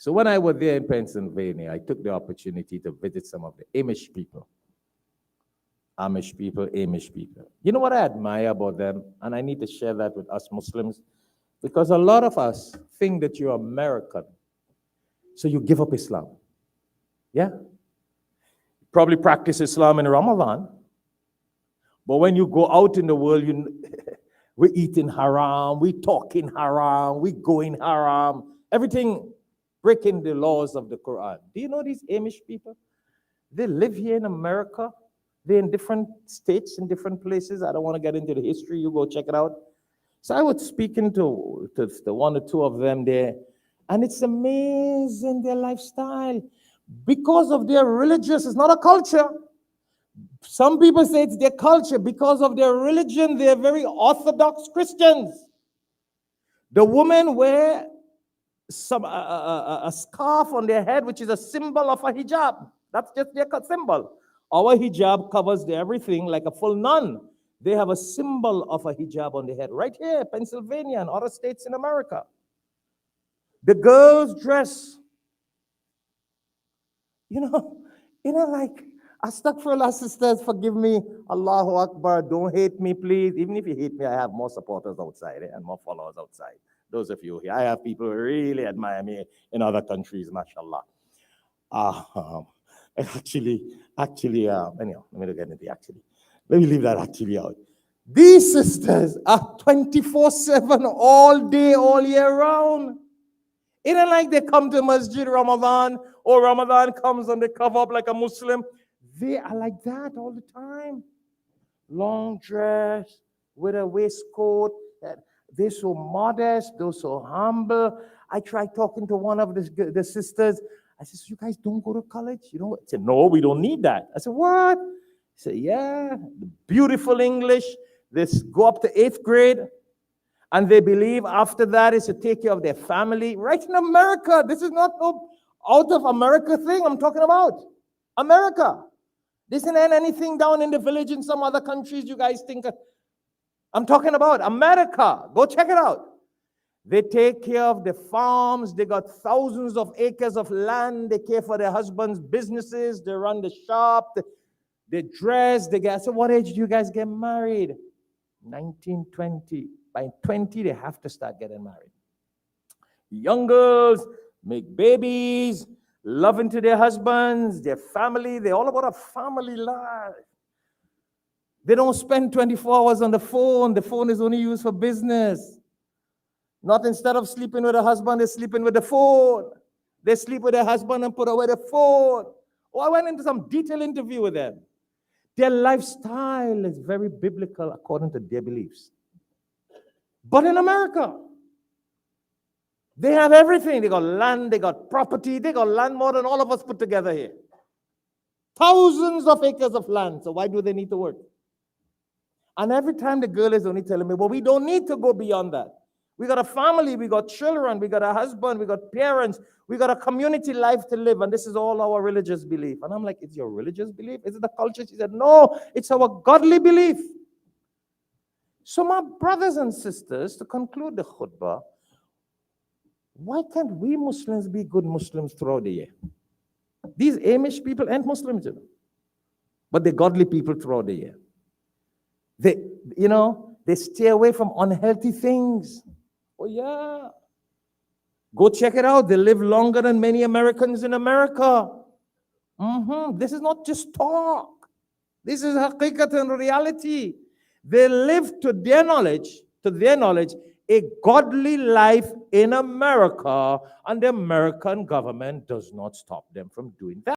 So when I was there in Pennsylvania, I took the opportunity to visit some of the Amish people. Amish people. You know what I admire about them? And I need to share that with us Muslims, because a lot of us think that you're American, so you give up Islam. Yeah? Probably practice Islam in Ramadan, but when you go out in the world, we're eating haram, we're talking haram, we're going haram, everything breaking the laws of the Quran. Do you know these Amish people? They live here in America. They're in different states, in different places. I don't want to get into the history. You go check it out. So I was speaking to one or two of them there, and it's amazing, their lifestyle. Because of their religious, it's not a culture. Some people say it's their culture. Because of their religion, they're very Orthodox Christians. The women wear a scarf on their head, which is a symbol of a hijab. That's just their symbol. Our hijab covers everything like a full nun. They have a symbol of a hijab on their head. Right here, Pennsylvania and other states in America. The girls dress, like, astaghfirullah, sisters, forgive me. Allahu Akbar, don't hate me, please. Even if you hate me, I have more supporters outside and more followers outside. Those of you here, I have people who really admire me in other countries, mashallah. Anyhow, let me not get into the actually. Let me leave that actually out. These sisters are 24/7, all day, all year round. It ain't like they come to Masjid Ramadan, or Ramadan comes and they cover up like a Muslim. They are like that all the time. Long dress, with a waistcoat. They're so modest, they're so humble. I tried talking to one of the sisters. I said, so you guys don't go to college? You know what? I said, no, we don't need that. I said, what? I said, yeah, beautiful English. They go up to 8th grade, and they believe after that is to take care of their family. Right in America. This is not no out of America thing I'm talking about. America. This isn't anything down in the village in some other countries you guys think. I'm talking about America. Go check it out. They take care of the farms. They got thousands of acres of land. They care for their husbands' businesses. They run the shop. They dress. They get. So what age do you guys get married? 19, 20. By 20, they have to start getting married. Young girls make babies, loving to their husbands, their family. They're all about a family life. They don't spend 24 hours on the phone. The phone is only used for business. Not instead of sleeping with a husband, they're sleeping with the phone. They sleep with their husband and put away the phone. Oh, I went into some detailed interview with them. Their lifestyle is very biblical according to their beliefs. But in America, they have everything. They got land, they got property, they got land more than all of us put together here. Thousands of acres of land. So why do they need to work? And every time the girl is only telling me, well, we don't need to go beyond that. We got a family, we got children, we got a husband, we got parents, we got a community life to live, and this is all our religious belief. And I'm like, it's your religious belief? Is it the culture? She said, no, it's our godly belief. So my brothers and sisters, to conclude the khutbah, why can't we Muslims be good Muslims throughout the year? These Amish people ain't Muslims, but they're godly people throughout the year. They stay away from unhealthy things. Oh yeah. Go check it out. They live longer than many Americans in America. This is not just talk. This is haqiqat and reality. They live to their knowledge, a godly life in America, and the American government does not stop them from doing that.